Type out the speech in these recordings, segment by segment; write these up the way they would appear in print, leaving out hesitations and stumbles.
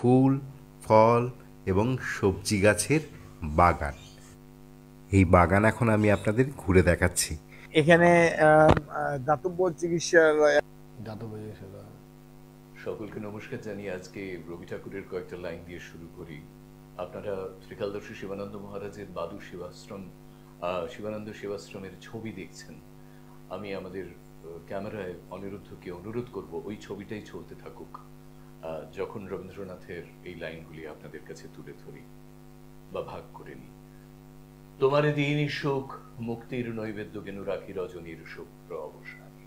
ফুল, ফল এবং সবজি গাছের বাগান। এই বাগান এখন আমি আপনাদের ঘুরে দেখাচ্ছি। এখানে দাতব্য চিকিৎসালয়। সকলকে নমস্কার জানিয়ে আজকে রবি ঠাকুরের কয়েকটা লাইন দিয়ে শুরু করি। আপনারা ত্রিকালদর্শী শিবানন্দ মহারাজের বাদু শিবানন্দ সেবাশ্রমের ছবি দেখছেন। আমি আমাদের ক্যামেরায় অনিরুদ্ধকে অনুরোধ করব ওই ছবিটাই চলতে থাকুক যখন রবীন্দ্রনাথের এই লাইনগুলি আপনাদের কাছে তুলে ধরি বা ভাগ করে নিই। তোমার দিনই সুখ মুক্তির নৈবেদ্য গেনু রাখি রজনীর শুভ্র অবসানে,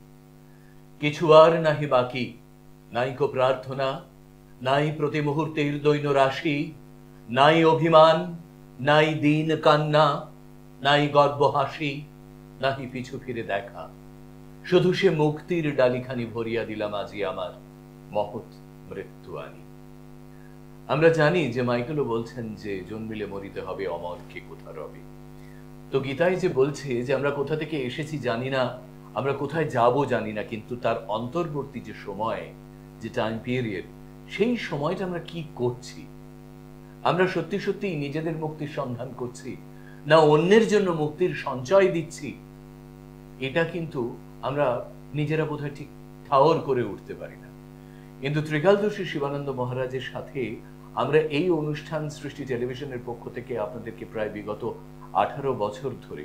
কিছু আর নাহি বাকি, নাইকো প্রার্থনা, নাই প্রতি মুহূর্তের দৈন্য রাশি, নাই অভিমান, নাই দিন কান্না, নাই গর্ব হাসি, নাহি পিছু ফিরে দেখা, শুধু সে মুক্তির ডালিখানি ভরিয়া দিলাম আজি আমার মহৎ মৃত্যু আনি। আমরা জানি যে মাইকেলও বলছেন যে জন্মিলে মরিতে হবে, অমর কে কোথা রবে। তো গীতায় যে বলছে যে আমরা কোথা থেকে এসেছি জানি না, আমরা কোথায় যাব জানি না, কিন্তু তার অন্তর্বর্তী যে সময়, যে টাইম পিরিয়ড, সেই সময়টা আমরা কি করছি? আমরা সত্যি সত্যি নিজেদের মুক্তির সন্ধান করছি, না অন্যের জন্য মুক্তির সঞ্চয় দিচ্ছি? এটা কিন্তু আমরা নিজেরা বোধহয় ঠিক ঠাওর করে উঠতে পারি না। কিন্তু ত্রিকালদর্শী শিবানন্দ মহারাজের সাথে আমরা এই অনুষ্ঠান সৃষ্টি টেলিভিশনের পক্ষ থেকে আপনাদেরকে প্রায় বিগত 18 বছর ধরে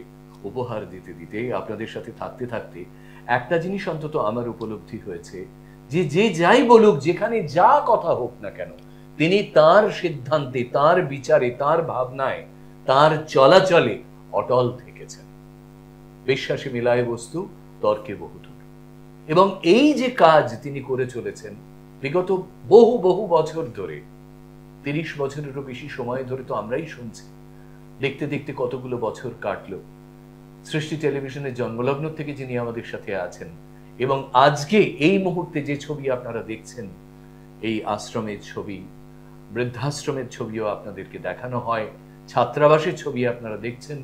উপহার দিতে দিতে, আপনাদের সাথে থাকতে থাকতে একটা জিনিস অন্তত আমার উপলব্ধি হয়েছে, যে যে যাই বলুক, যেখানে যা কথা হোক না কেন, তিনি তার সিদ্ধান্তে, তার বিচারে, তার ভাবনায়, তার চলাচলে অটল থেকেছেন। বিশ্বাসে মিলায় বস্তু, তর্কে বহুদূর। এবং এই যে কাজ তিনি করে চলেছেন বিগত বহু বহু বছর ধরে, 30 বছরেরও বেশি সময় ধরে তো আমরাই শুনছি। দেখতে দেখতে কতগুলো বছর কাটলো। সৃষ্টি টেলিভিশনের জন্মলগ্ন থেকে যিনি আমাদের সাথে আছেন, এবং আজকে এই মুহূর্তে যে ছবি আপনারা দেখছেন, এই আশ্রমের ছবি, বৃদ্ধাশ্রমের ছবিও আপনাদেরকে দেখানো হয়, ছাত্রাবাসের ছবি আপনারা দেখছেন।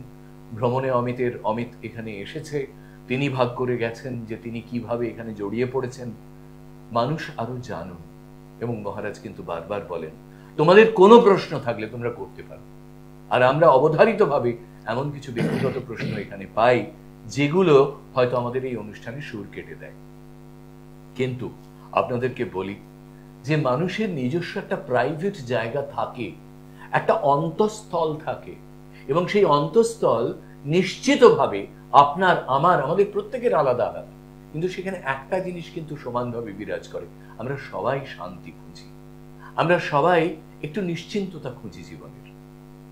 ভ্রমণে অমিত এখানে এসেছে, তিনি ভাগ করে গেছেন যে তিনি কিভাবে এখানে জড়িয়ে পড়েছেন। মানুষ আরো জানুন, এবং মহারাজ কিন্তু বারবার বলেন তোমাদের কোনো প্রশ্ন থাকলে তোমরা করতে পারো। আর আমরা অবধারিতভাবে এমন কিছু ব্যক্তিগত প্রশ্ন এখানে পাই যেগুলো হয়তো আমাদের এই অনুষ্ঠানে সুর কেটে দেয়। কিন্তু আপনাদেরকে বলি যে মানুষের নিজস্ব একটা প্রাইভেট জায়গা থাকে, একটা অন্তঃস্থল থাকে, এবং সেই অন্তঃস্থল নিশ্চিতভাবে আপনার, আমাদের প্রত্যেকের আলাদা আলাদা, কিন্তু সেখানে একটা জিনিস কিন্তু সমানভাবে বিরাজ করে। আমরা সবাই শান্তি খুঁজি, আমরা সবাই একটু নিশ্চিন্ততা খুঁজি জীবনের,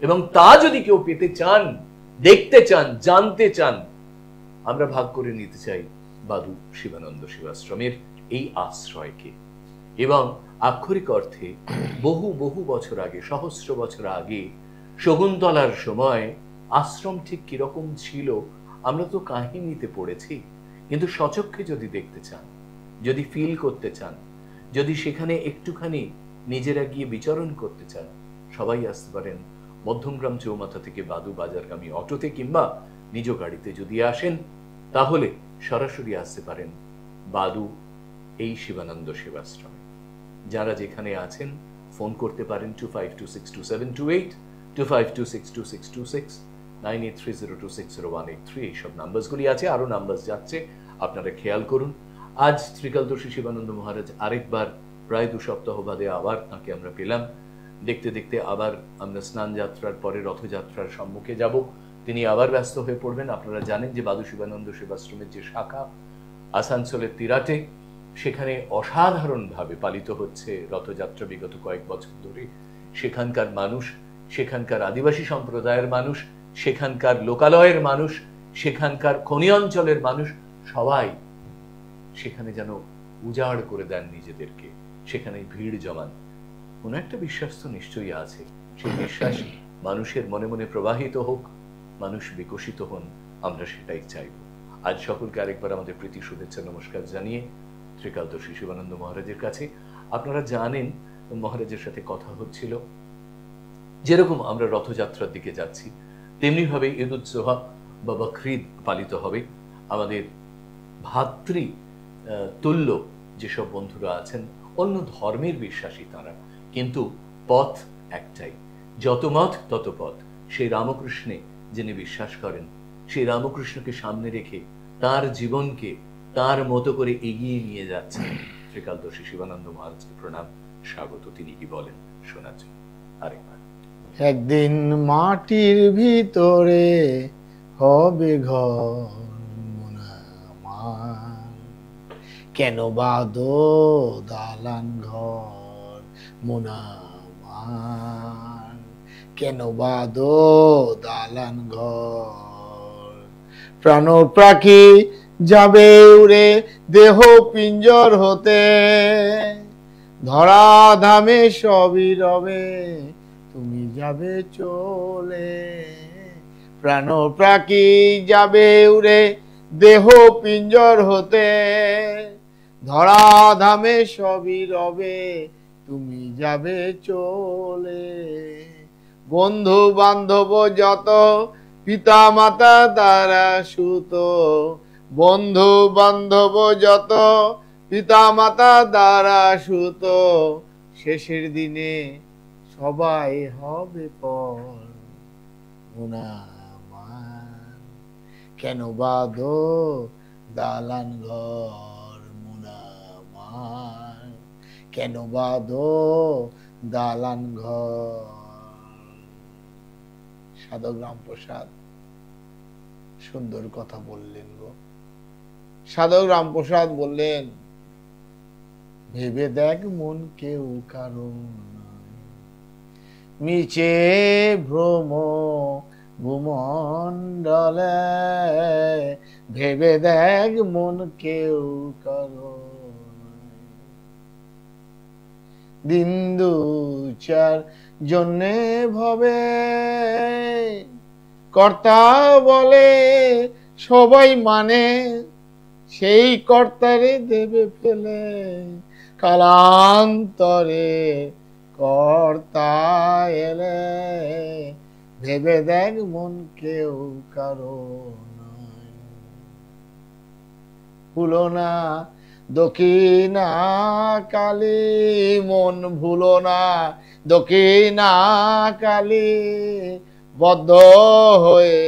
এবং তা যদি কেউ পেতে চান, দেখতে চান, জানতে চান, আমরা ভাগ করে নিতে চাই বাদু শিবানন্দ সেবাশ্রমের এই আশ্রয়কে। এবং আক্ষরিক অর্থে বহু বহু বছর আগে, সহস্র বছর আগে শকুন্তলার সময় আশ্রম ঠিক কিরকম ছিল আমরা তো কাহিনীতে পড়েছি, কিন্তু সচক্ষে যদি দেখতে চান, যদি ফিল করতে চান, যদি সেখানে একটুখানি নিজেরা গিয়ে বিচরণ করতে চান, সবাই আসতে পারেন মধ্যমগ্রাম চৌমাথা থেকে বাদু বাজারগামী অটোতে, কিংবা নিজ গাড়িতে যদি আসেন তাহলে সরাসরি আসতে পারেন বাদু এই শিবানন্দ সেবাশ্রমে। যারা যেখানে আছেন ফোন করতে পারেন 25262728, 25262626, 9830260183, এইসব নাম্বারগুলি আছে। আরো নাম্বার যাচ্ছে, আপনারা খেয়াল করুন। আজ ত্রিকালদর্শী শিবানন্দ মহারাজ আরেকবার প্রায় 2 সপ্তাহ বাদে আবার তাকে আমরা পেলাম। দেখতে দেখতে আবার আমরা স্নান যাত্রার পরে রথযাত্রার সম্মুখে যাব, তিনি আবার ব্যস্ত হয়ে পড়বেন। আপনারা জানেন যে বাদু শিবানন্দ সেবাশ্রমের যে শাখা আসানসোলের তিরাটে, সেখানে অসাধারণভাবে পালিত হচ্ছে রথযাত্রা বিগত কয়েক বছর ধরে। সেখানকার মানুষ, সেখানকার আদিবাসী সম্প্রদায়ের মানুষ, সেখানকার লোকালয়ের মানুষ, সেখানকার খনি অঞ্চলের মানুষ সবাই সেখানে যেন উজাড় করে দেন নিজেদেরকে, সেখানে ভিড় জমান। কোনো একটা বিশ্বাস তো নিশ্চয়ই আছে, সেই বিশ্বাস মানুষের মনে মনে প্রবাহিত হোক, মানুষ বিকশিত হন, আমরা সেটাই চাইব। আজ সকলকে আরেকবার আমাদের প্রীতি শুভেচ্ছা নমস্কার জানিয়ে ত্রিকালদর্শী শিবানন্দ মহারাজের কাছে, আপনারা জানেন মহারাজের সাথে কথা হচ্ছিল, যেরকম আমরা রথযাত্রার দিকে যাচ্ছি তেমনি ভাবে ঈদ উৎসোহা বা বকরিদ পালিত হবে। আমাদের ভাতৃ তুল্য যেসব বন্ধুরা আছেন, অন্য ধর্মের বিশ্বাসী তারা, কিন্তু পথ একটাই, যত মত তত পথ। সেই রামকৃষ্ণে যিনি বিশ্বাস করেন, সেই রামকৃষ্ণকে সামনে রেখে তার জীবনকে তার মতো করে এগিয়ে নিয়ে যাচ্ছেন ত্রিকালদর্শী শিবানন্দ মহারাজকে প্রণাম, স্বাগত। তিনি কি বলেন শোনার জন্য আরেকবার। একদিন মাটির ভিতরে হবে ঘর মোনা আমার, কেন বাঁধো দালান ঘর মোনা আমার, কেন বাঁধো দালান ঘর। প্রাণ পাখি যাবে উড়ে দেহ পিঞ্জর হতে, ধরা ধামে সবই রবে তুমি যাবে চলে। প্রাণ পাখি যাবে উড়ে দেহ পিঞ্জর হতে, ধরা ধামে সবই রবে তুমি যাবে চলে। বন্ধু বান্ধব যত পিতা মাতা দ্বারা সুত, বন্ধু বান্ধব যত পিতা মাতা দ্বারা সুত, শেষের দিনে সবাই হবে পর মোনা আমার, কেন বাঁধো দালান ঘর মোনা আমার, কেন বাঁধো দালান ঘর। সাধক রামপ্রসাদ সুন্দর কথা বললেন গো। সাধক রামপ্রসাদ বললেন, ভেবে দেখ মন কেউ কারণ মিছে ভ্রম ভূমণ্ডলে, ভেবে দেখ মন কেউ কারো দিন দু চার জন্যে ভবে, কর্তা বলে সবাই মানে, সেই কর্তারে দেবে ফেলে, কালান্তরে কর্তা এলে, ভেবে দেখ মন কেউ কারো নয়। ভুলো না দক্ষিণা কালী, মন ভুলো না দক্ষিণা কালী, বদ্ধ হয়ে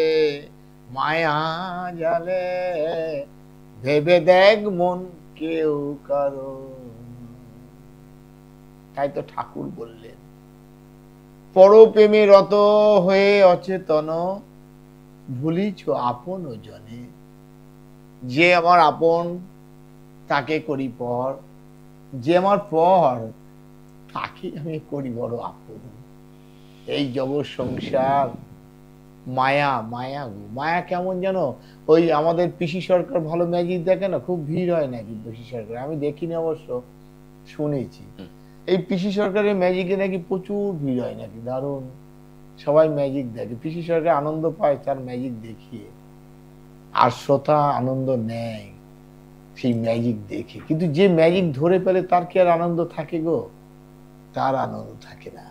মায়া জালে, ভেবে দেখ মন কেউ কারো। তাই তো ঠাকুর বললেন, পরপ্রেমে রত হয়ে অচেতন, ভুলিছ আপন জনে। যে আমার আপন তাকে করি পর, যে আমার পর তাকে আমি করি বড় আপন। এই জগৎ সংসার মায়া, মায়া গো। মায়া কেমন জানো, ওই আমাদের পিসি সরকার ভালো ম্যাজিক দেখে না, খুব ভিড় হয় নাকি পিসি সরকার, আমি দেখিনি অবশ্য, শুনেছি। এই পিসি সরকারের ম্যাজিকে নাকি প্রচুর ভিড় হয় নাকি, দারুণ সবাই ম্যাজিক দেখে। পিসি সরকার আনন্দ পায় তার ম্যাজিক দেখিয়ে, আর শ্রোতা আনন্দ নেয় সেই ম্যাজিক দেখে। কিন্তু যে ম্যাজিক ধরে পেলে তার কি আর আনন্দ থাকে গো? তার আনন্দ থাকে না।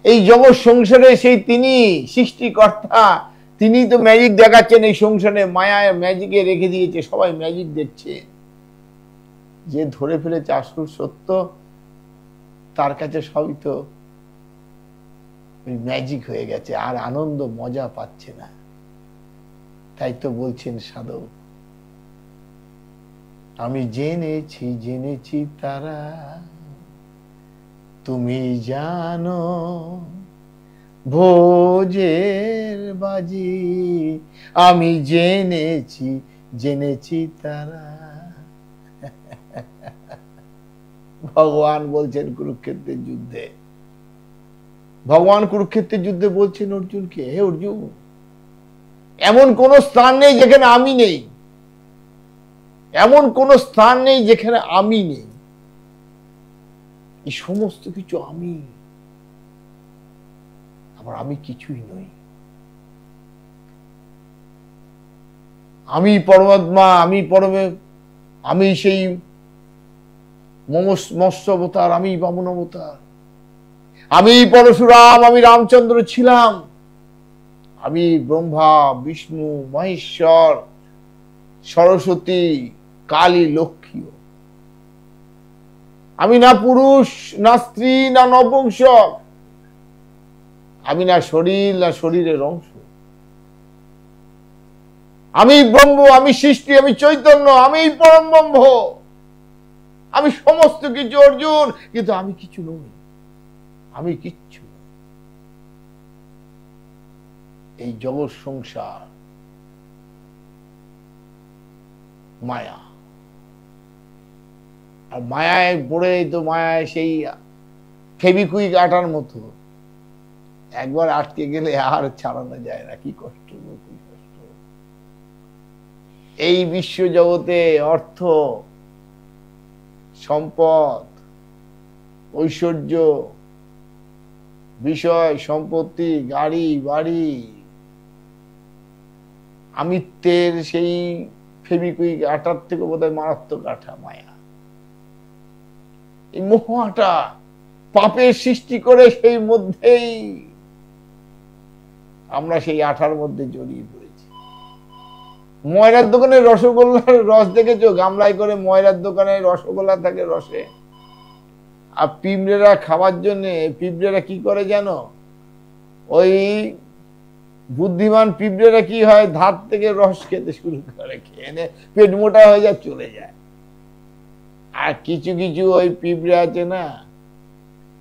এই জগৎ সংসারে সেই তিনি সৃষ্টিকর্তা, তিনি তো ম্যাজিক দেখাচ্ছেন এই সংসারে, মায়ায় ম্যাজিকে রেখে দিয়েছে, সবাই ম্যাজিক দেখছে। যে ধরে ফেলেছে আসল সত্য, তার কাছে সবই তো ম্যাজিক হয়ে গেছে, আর আনন্দ মজা পাচ্ছে না। তাই তো বলছেন সাধক, আমি জেনেছি জেনেছি তারা তুমি জানো, ভোজের বাজি আমি জেনেছি জেনেছি তারা। ভগবান বলছেন কুরুক্ষেত্রের যুদ্ধে, ভগবান কুরুক্ষেত্রের যুদ্ধে বলছেন অর্জুনকে, হে অর্জুন, এমন কোন স্থান নেই যেখানে আমি নেই, এমন কোন স্থান নেই যেখানে আমি নেই, এই সমস্ত কিছু আমি, আবার আমি কিছুই নই। আমি পরমাত্মা, আমি পরমে, আমি সেই মৎস্য অবতার, আমি বামন অবতার, আমি পরশুরাম, আমি রামচন্দ্র ছিলাম, আমি ব্রহ্মা বিষ্ণু মহেশ্বর সরস্বতী কালী লক্ষ্মী, আমি না পুরুষ, না স্ত্রী, না নপুংসক, আমি না শরীর, না শরীরের অংশ। আমি ব্রহ্ম, আমি সৃষ্টি, আমি চৈতন্য, আমি পরম ব্রহ্ম, আমি সমস্ত কিছু অর্জুন, কিন্তু আমি কিছু নই, আমি কিচ্ছু। এই জগৎ সংসার মায়া, আর মায়ায় পড়ে তো মায়ায় সেই ফেবিকুইক আটার মতো একবার আটকে গেলে আর ছাড়ানো যায় না। কি কষ্ট, কি কষ্ট। এই বিশ্ব জগতে অর্থ, সম্পদ, ঐশ্বর্য, বিষয়, সম্পত্তি, গাড়ি বাড়ি, আমিত্বের সেই ফেবিকুইক আটার থেকে বোধহয় মারাত্মক আঠা মায়া। এই মোহ আটা পাপের সৃষ্টি করে সেই মধ্যেই আমরা সেই আঠার মধ্যে জড়িয়ে পড়েছি। ময়রার দোকানে রসগোল্লার রস দেখেছো? গামলায় করে ময়রার দোকানে রসগোল্লা থাকে রসে। আর পিঁপড়েরা খাওয়ার জন্য পিঁপড়েরা কি করে জানো? ওই বুদ্ধিমান পিঁপড়েরা কি হয়, ধার থেকে রস খেতে শুরু করে, খেয়ে নে পেট মোটা হয়ে যায়, চলে যায়। আর কিছু কিছু ওই পিঁপড়ে আছে না,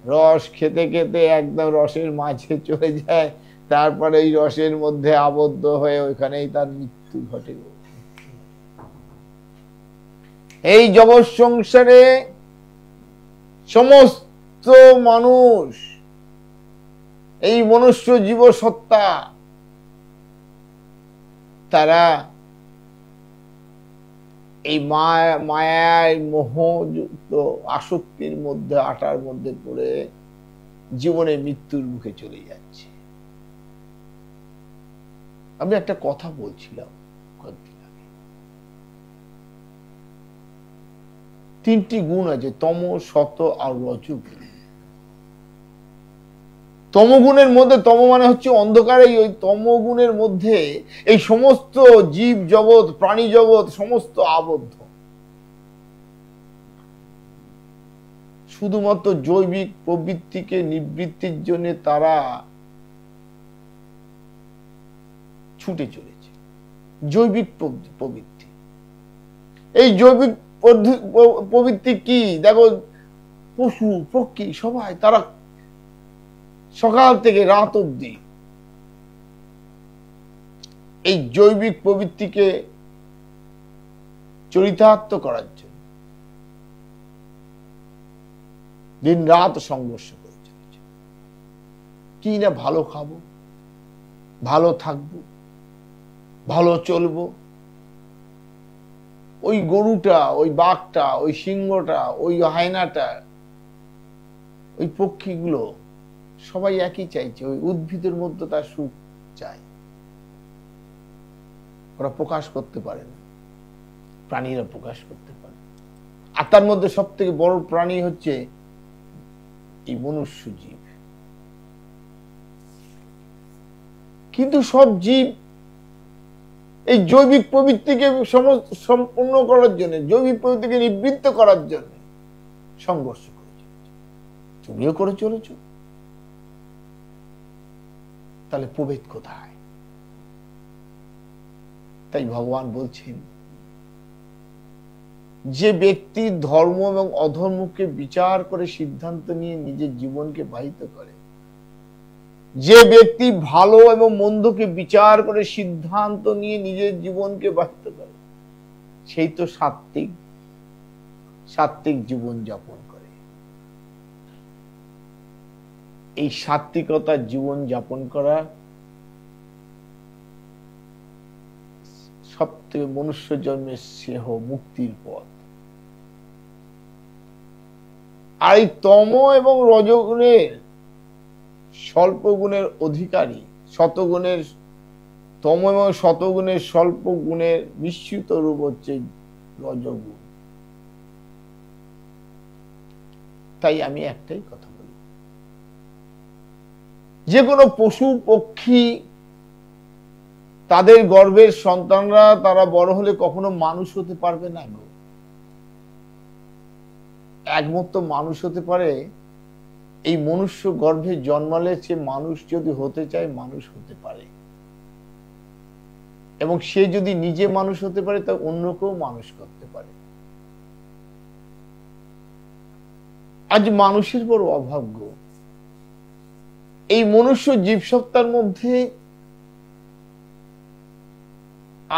রস খেতে খেতে একদম রসের মাঝে চলে যায়, তারপরে এই রসের মধ্যে আবদ্ধ হয়ে ওইখানেই তার মৃত্যু ঘটে। এই জগৎ সংসারে সমস্ত মানুষ, এই মনুষ্য জীব সত্তা, তারা এই মায়ায় মোহযুক্ত আসক্তির মধ্যে, আটার মধ্যে পড়ে জীবনে মৃত্যুর মুখে চলে যাচ্ছে। আমি একটা কথা বলছিলাম কয়েকদিন আগে, তিনটি গুণ আছে, তম, সত আর রজগুণ। তমগুণের মধ্যে, তম মানে হচ্ছে অন্ধকার, ওই তমগুণের মধ্যে এই সমস্ত জীব জগৎ, প্রাণী জগৎ সমস্ত আবদ্ধ। শুধুমাত্র জৈবিক প্রবৃত্তিকে নিবৃত্তির জন্য তারা ছুটে চলেছে। জৈবিক প্রবৃত্তি, এই জৈবিক প্রবৃত্তি কি দেখো, পশু পক্ষী সবাই তারা সকাল থেকে রাত অবধি এই জৈবিক প্রবৃত্তিকে চরিতার্থ করার জন্য দিন রাত সংঘর্ষ করে চলেছে। কি না ভালো খাবো, ভালো থাকবো, ভালো চলবো। ওই গরুটা, ওই বাঘটা, ওই সিংহটা, ওই হায়নাটা, ওই পক্ষীগুলো সবাই একই চাইছে, ওই উদ্ভিদের মধ্যে তার সুখ চাই। ওরা প্রকাশ করতে পারে না, প্রাণীরা প্রকাশ করতে পারে। আর তার মধ্যে সব থেকে বড় প্রাণী হচ্ছে এই মনুষ্য জীব। কিন্তু সব জীব এই জৈবিক প্রবৃত্তিকে সম্পূর্ণ করার জন্য, জৈবিক প্রবৃত্তিকে নিবৃত্ত করার জন্য সংঘর্ষ করে চলেছে। তুমিও করে চলেছ, তাহলে প্রভেদ কোথায়? তাই ভগবান বলছেন, যে ব্যক্তি ধর্ম এবং অধর্মকে বিচার করে সিদ্ধান্ত নিয়ে নিজের জীবনকে বাহিত করে, যে ব্যক্তি ভালো এবং মন্দকে বিচার করে সিদ্ধান্ত নিয়ে নিজের জীবনকে বাহিত করে, সেই তো সাত্ত্বিক জীবন যাপন করে। এই সাত্ত্বিকতার জীবন যাপন করা সবথেকে মনুষ্য জন্মের স্নেহ মুক্তির পথ। আর এই তম এবং রজগুণের স্বল্প গুণের অধিকারী, শতগুণের তম এবং শতগুণের স্বল্প গুণের মিশ্রিত রূপ হচ্ছে রজগুণ। তাই আমি একটাই কথা বলি, যে কোনো পশু পক্ষী তাদের গর্ভের সন্তানরা, তারা বড় হলে কখনো মানুষ হতে পারবে না গো। একমাত্র মানুষ হতে পারে এই মনুষ্য গর্ভে জন্মালে সে মানুষ যদি হতে চায় মানুষ হতে পারে, এবং সে যদি নিজে মানুষ হতে পারে তা অন্যকেও মানুষ করতে পারে। আজ মানুষের বড় অভাগ্য, এই মনুষ্য জীবসত্তার মধ্যে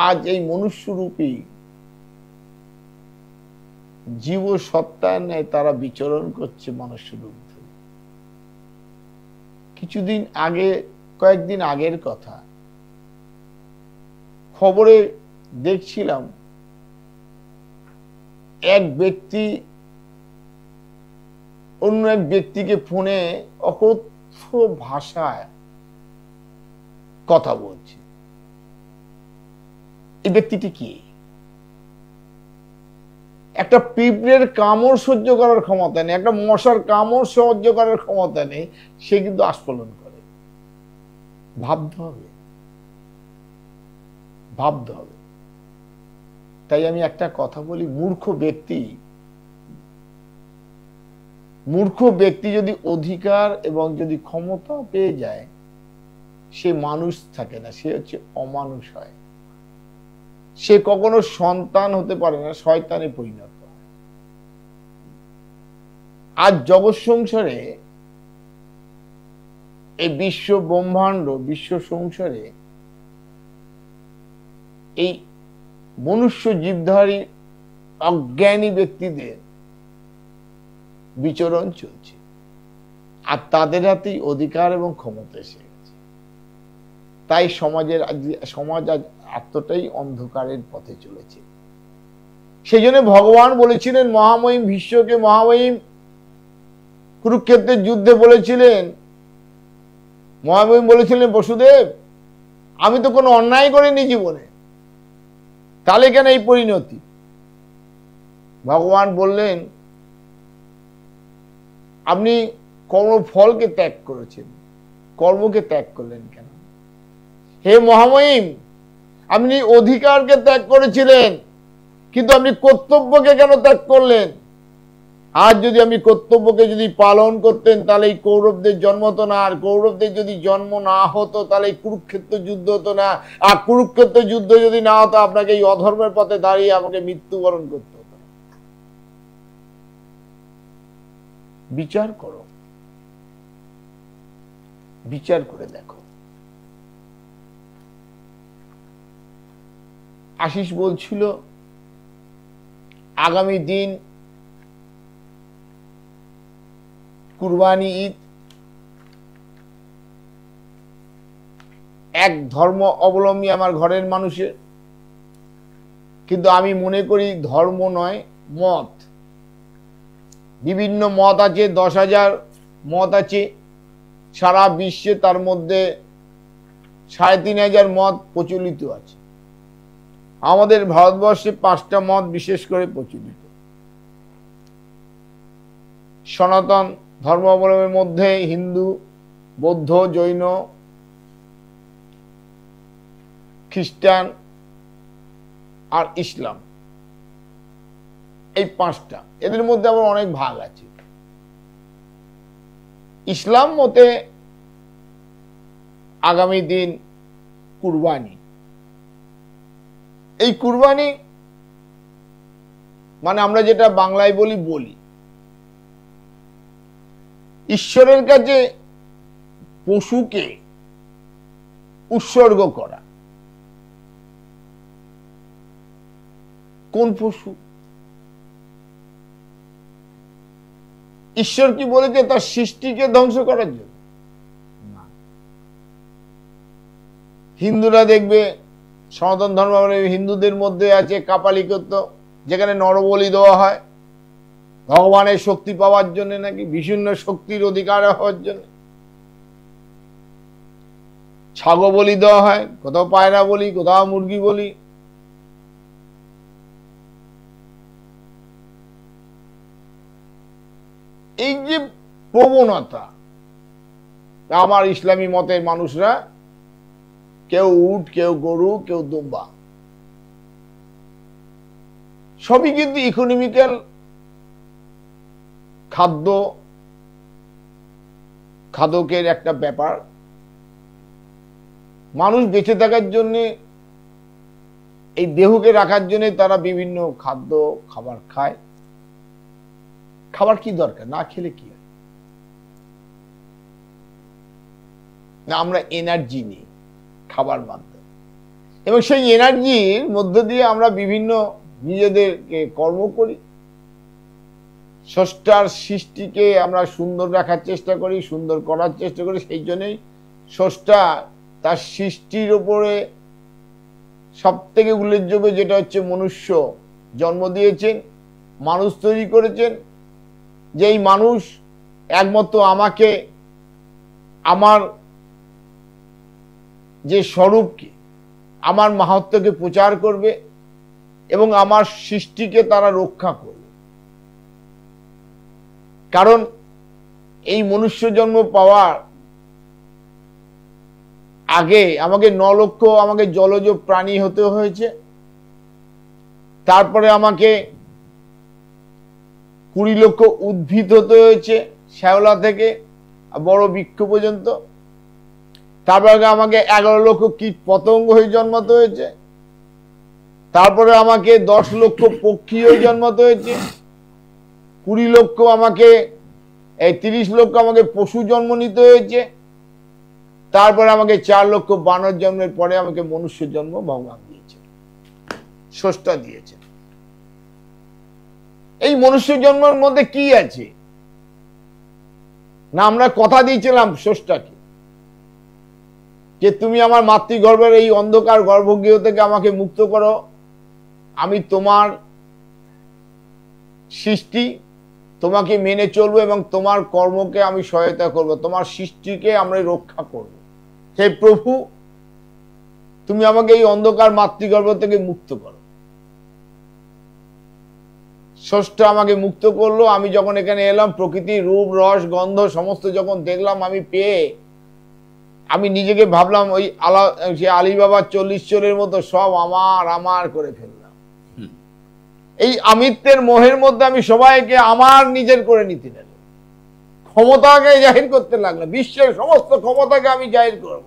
আজ এই মনুষ্য রূপী জীব সত্তার ন্যায় তারা বিচরণ করছে মনুষ্য রূপ ধরে। কিছুদিন আগে, কয়েকদিন আগের কথা, খবরে দেখছিলাম এক ব্যক্তি অন্য এক ব্যক্তিকে ফোনে অকথ্য ভাষায় কথা বলছে। এই ব্যক্তিটি কি? একটা পিঁপড়ের কামড় সহ্য করার ক্ষমতা নেই, একটা মশার কামড় সহ্য করার ক্ষমতা নেই, সে কিন্তু আস্ফলন করে। ভাবতে হবে, ভাবতে হবে। তাই আমি একটা কথা বলি, মূর্খ ব্যক্তি যদি অধিকার এবং যদি ক্ষমতা পেয়ে যায়, সে মানুষ থাকে না, সে হচ্ছে অমানুষ হয়। সে কখনো সন্তান হতে পারে না, শয়তানে পরিণত হয়। আজ জগৎ সংসারে, এই বিশ্ব ব্রহ্মাণ্ড, বিশ্ব সংসারে এই মনুষ্য জীবধারী অজ্ঞানী ব্যক্তিদের বিচরণ চলছে, আর তাদের হাতেই অধিকার এবং ক্ষমতা এসে গেছে। তাই সমাজ আজ এতটাই অন্ধকারের পথে চলেছে। সেই জন্য ভগবান বলেছিলেন, মহামহিম ভীষ্মকে, মহামহিম কুরুক্ষেত্রের যুদ্ধে বলেছিলেন, মহামহিম বলেছিলেন, বসুদেব আমি তো কোনো অন্যায় করিনি জীবনে, তাহলে কেন এই পরিণতি? ভগবান বললেন, আপনি কর্মফলকে ত্যাগ করেছেন, কর্মকে ত্যাগ করলেন কেন? হে মহামহিম, আপনি অধিকারকে ত্যাগ করেছিলেন, কিন্তু আপনি কর্তব্যকে কেন ত্যাগ করলেন? আজ যদি আপনি কর্তব্যকে যদি পালন করতেন তাহলে এই কৌরবদের জন্ম হতো না, আর কৌরবদের যদি জন্ম না হতো তাহলে এই কুরুক্ষেত্র যুদ্ধ হতো না, আর কুরুক্ষেত্র যুদ্ধ যদি না হতো আপনাকে এই অধর্মের পথে দাঁড়িয়ে আমাকে মৃত্যুবরণ করতে হতো। বিচার করো, বিচার করে দেখো। আশিস বলছিল আগামী দিন কুরবানি ঈদ, এক ধর্ম অবলম্বী আমার ঘরের মানুষের, কিন্তু আমি মনে করি ধর্ম নয়, মত। বিভিন্ন মত আছে, 10,000 মত আছে সারা বিশ্বে, তার মধ্যে 3,500 মত প্রচলিত আছে। আমাদের ভারতবর্ষে 5টা মত বিশেষ করে প্রচলিত। সনাতন ধর্মাবলম্বীর মধ্যে হিন্দু, বৌদ্ধ, জৈন, খ্রিস্টান আর ইসলাম, এই 5টা। এদের মধ্যে আবার অনেক ভাগ আছে। ইসলাম মতে আগামী দিন কুরবানি। এই কুরবানি মানে আমরা যেটা বাংলায় বলি ঈশ্বরের কাছে পশুকে উৎসর্গ করা। কোন পশু? ঈশ্বর কি বলেছে তার সৃষ্টিকে ধ্বংস করার জন্য? না। হিন্দুরা দেখবে, সনাতন ধর্মাবলম্বী হিন্দুদের মধ্যে আছে কাপালিকত্ব, যেখানে নরবলি দেওয়া হয় ভগবানের শক্তি পাওয়ার জন্য, নাকি বিভিন্ন শক্তির অধিকার হওয়ার জন্য। ছাগল বলি দেওয়া হয়, কোথাও পায়রা বলি, কোথাও মুরগি বলি। এই যে প্রবণতা, আমার ইসলামী মতের মানুষরা কেউ উট, কেউ গরু, কেউ দুম্বা, সবই কিন্তু ইকোনমিক্যাল খাদকের একটা ব্যাপার। মানুষ বেঁচে থাকার জন্য, এই দেহকে রাখার জন্য তারা বিভিন্ন খাবার খায়। খাবার কি দরকার, না খেলে কি হয়? না, আমরা এনার্জি নিই খাবার মাধ্যমে, এবং সেই এনার্জির মধ্য দিয়ে আমরা বিভিন্ন নিজেদেরকে কর্ম করি। স্রষ্টার সৃষ্টিকে আমরা সুন্দর রাখার চেষ্টা করি, সুন্দর করার চেষ্টা করি। সেই জন্যই স্রষ্টা তার সৃষ্টির উপরে সব থেকে উল্লেখযোগ্য যেটা হচ্ছে মনুষ্য জন্ম দিয়েছেন, মানুষ তৈরি করেছেন। যেই মানুষ একমাত্র আমাকে, আমার যে স্বরূপকে, আমার মাহাত্ম্যকে প্রচার করবে এবং আমার সৃষ্টিকে তারা রক্ষা করবে। কারণ এই মনুষ্য জন্ম পাওয়ার আগে আমাকে 9 লক্ষ আমাকে জলজ প্রাণী হতে হয়েছে, তারপরে আমাকে 20 লক্ষ উদ্ভিদ হতে হয়েছে, শ্যাওলা থেকে বড় বৃক্ষ পর্যন্ত। তারপরে আমাকে 11 লক্ষ কীট পতঙ্গ হয়ে জন্মাতে হয়েছে, তারপরে আমাকে 10 লক্ষ পক্ষী হয়ে জন্মাতে হয়েছে, 20 লক্ষ আমাকে 30 লক্ষ আমাকে পশু জন্ম নিতে হয়েছে, তারপরে আমাকে 4 লক্ষ বানর জন্মের পরে আমাকে মনুষ্য জন্ম ভগবান দিয়েছে, স্রষ্টা দিয়েছে। এই মনুষ্য জন্মের মধ্যে কি আছে? না, আমরা কথা দিয়েছিলাম স্রষ্টাকে যে তুমি আমার মাতৃগর্ভের এই অন্ধকার গর্ভগৃহ থেকে আমাকে মুক্ত করো, আমি তোমার সৃষ্টি, তোমাকে মেনে চলবো এবং তোমার কর্মকে আমি সহায়তা করব, তোমার সৃষ্টিকে আমরা রক্ষা করব। হে প্রভু, তুমি আমাকে এই অন্ধকার মাতৃগর্ভ থেকে মুক্ত করো। স্রষ্টা আমাকে মুক্ত করলো। আমি যখন এখানে এলাম, প্রকৃতির রূপ রস গন্ধ সমস্ত যখন দেখলাম, আমি পেয়ে আমি নিজেকে ভাবলাম ওই আলিবাবা 40 চোরের মতো সব আমার আমার করে ফেললাম। এই আমিত্বের মোহের মধ্যে আমি সবাইকে আমার নিজের করে নিতে লাগলাম, ক্ষমতাকে জাহির করতে লাগলাম, বিশ্বের সমস্ত ক্ষমতাকে আমি জাহির করব।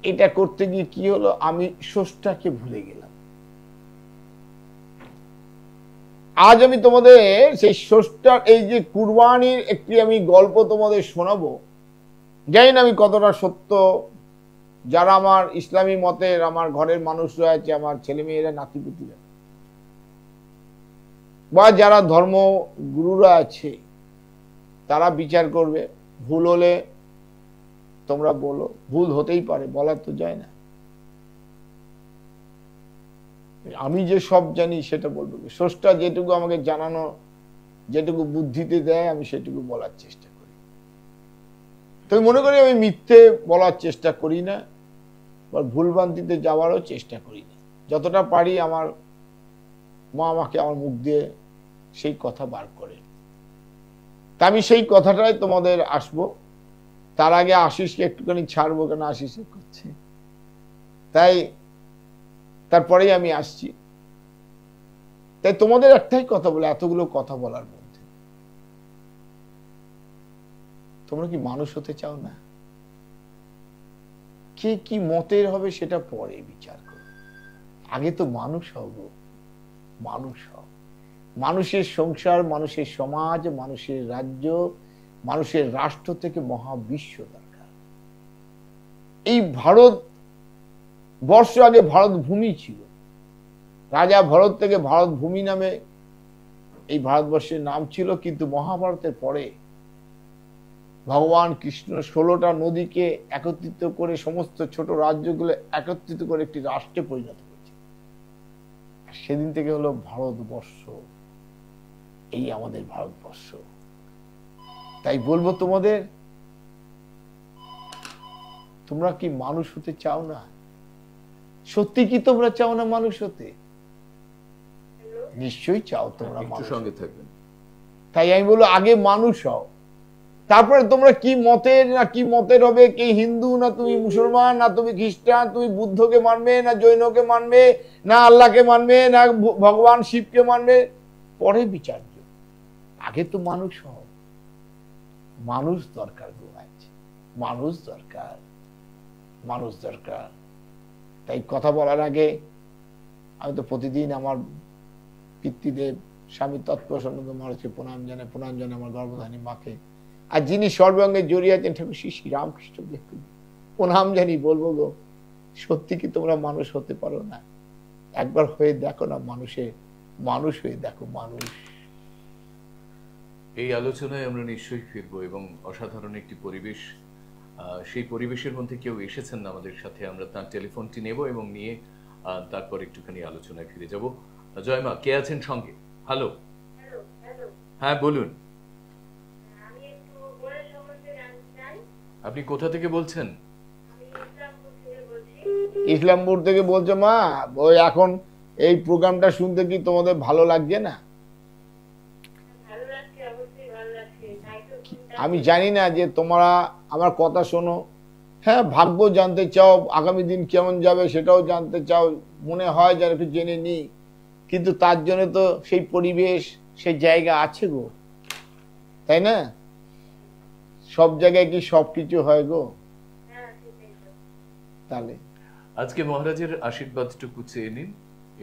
এটা করতে গিয়ে কি হলো, আমি স্রষ্টাকে ভুলে গেলাম। আজ আমি তোমাদের সেই স্রষ্টার এই যে কুরবানির একটি আমি গল্প তোমাদের শোনাবো। জানি না আমি কতটা সত্য, যারা আমার ইসলামী মতের আমার ঘরের মানুষরা আছে, আমার ছেলে মেয়েরা নাতিপুতিরা, বা যারা ধর্ম গুরুরা আছে, তারা বিচার করবে। ভুল হলে তোমরা বলো, ভুল হতেই পারে, বলার তো যায় না। আমি যে সব জানি সেটা বলবো, স্রষ্টা যেটুকু আমাকে জানানো, যেটুকু বুদ্ধিতে দেয়, আমি সেটুকু বলার চেষ্টা করি। তো মনে করি আমি মিথ্যে বলার চেষ্টা করি না, বা ভুলভ্রান্তিতে যাওয়ারও চেষ্টা করি না। যতটা পারি আমার মা আমাকে আমার মুখ দিয়ে সেই কথা বার করে, তা আমি সেই কথাটাই তোমাদের আসবো। তার আগে আশিসকে একটুখানি ছাড়বো, কেন আশিস করছে, তাই তারপরেই আমি আসছি। তাই তোমাদের একটাই কথা বলে, এতগুলো কথা বলার মধ্যে, তোমরা কি মানুষ হতে চাও না? কে কি মতের হবে সেটা পরে বিচার করো, আগে তো মানুষ হব। মানুষ হও, মানুষের সংসার, মানুষের সমাজ, মানুষের রাজ্য, মানুষের রাষ্ট্র থেকে মহাবিশ্ব দরকার। এই ভারত বর্ষ আগে ভারত ভূমি ছিল, রাজা ভরত থেকে ভারত ভূমি নামে এই ভারতবর্ষের নাম ছিল। কিন্তু মহাভারতের পরে ভগবান কৃষ্ণ 16টা নদীকে একত্রিত করে, সমস্ত ছোট রাজ্যগুলো একত্রিত করে একটি রাষ্ট্রে পরিণত করেছে। সেদিন থেকে হলো ভারতবর্ষ, এই আমাদের ভারতবর্ষ। তাই বলবো তোমাদের, তোমরা কি মানুষ হতে চাও না? সত্যি কি তোমরা চাও না মানুষ হতে? নিশ্চয়ই চাও তোমরা মানুষ। সঙ্গে থাকবেন। তাই আমি বলবো আগে মানুষ হও, তারপরে তোমরা কি মতের না কি মতের হবে, কি হিন্দু না তুমি মুসলমান না তুমি খ্রিস্টান, তুমি বুদ্ধকে মানবে না জৈনকে মানবে না আল্লাহকে মানবে না ভগবান শিবকে মানবে, পরে বিচার্য। আগে তো মানুষ হও, মানুষ দরকার গো আছে, মানুষ দরকার, মানুষ দরকার। তাই কথা বলার আগে আমি তো প্রতিদিন আমার পিতৃদেব স্বামী তৎপ্রসানন্দ মহারাজকে প্রণাম জানাই আমার গর্ভধারী মাকে, আর যিনি সর্বাঙ্গে জড়িয়ে আছেন ঠাকুর শ্রী শ্রী রামকৃষ্ণ দেবকে প্রণাম জানি। বলবো গো, সত্যি কি তোমরা মানুষ হতে পারো না? একবার হয়ে দেখো না, মানুষ হয়ে দেখো, মানুষ। এই আলোচনায় আমরা নিশ্চয়ই ফিরবো এবং অসাধারণ একটি পরিবেশ, সেই পরিবেশের মধ্যে কেউ এসেছেন না আমাদের সাথে, আমরা তার টেলিফোনটি নেব এবং নিয়ে তারপর একটুখানি আলোচনায় ফিরে যাব। জয়মা, কে আছেন সঙ্গে? হ্যালো, হ্যাঁ বলুন, আপনি কোথা থেকে বলছেন? ইসলামপুর থেকে বলছো মা? ওই এখন এই প্রোগ্রামটা শুনতে কি তোমাদের ভালো লাগছে না? আমি জানি না যে তোমরা আমার কথা শোনো, হ্যাঁ ভাগ্য জানতে চাও, আগামী দিন কেমন যাবে সেটাও জানতে চাও, মনে হয় যেন একটু জেনে নি, কিন্তু তার জন্য তো সেই পরিবেশ সেই জায়গা আছে গো, তাই না? সব জায়গায় কি সবকিছু হয় গো? তাহলে আজকে মহারাজের আশীর্বাদটুকু চেয়ে নিন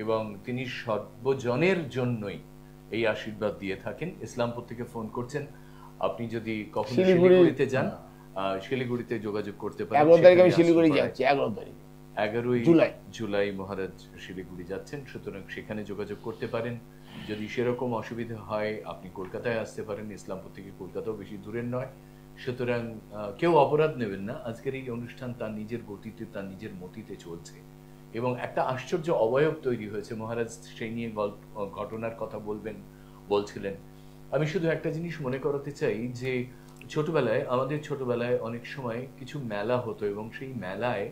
এবং তিনি সর্বজনের জন্যই এই আশীর্বাদ দিয়ে থাকেন। ইসলামপুর থেকে ফোন করছেন, আপনি যদি কখনো শিলিগুড়িতে যান, শিলিগুড়িতে যোগাযোগ করতে পারেন। 11 তারিখে আমি শিলিগুড়ি যাচ্ছি, 11 জুলাই মহারাজ শিলিগুড়ি যাচ্ছেন, সুতরাং সেখানে যোগাযোগ করতে পারেন। যদি সেরকম অসুবিধা হয় আপনি কলকাতায় আসতে পারেন, ইসলামপুর থেকে কলকাতাও বেশি দূরের নয়, সুতরাং কেউ অপরাধ নেবেন না। আজকের এই অনুষ্ঠান তার নিজের গতিতে, তার নিজের মতিতে চলছে এবং একটা আশ্চর্য অবয়ব তৈরি হয়েছে। মহারাজ সেই নিয়ে ঘটনার কথা বলছিলেন। আমি শুধু একটা জিনিস মনে করাতে চাই যে আমাদের ছোটবেলায় অনেক সময় কিছু মেলা হতো এবং সেই মেলায়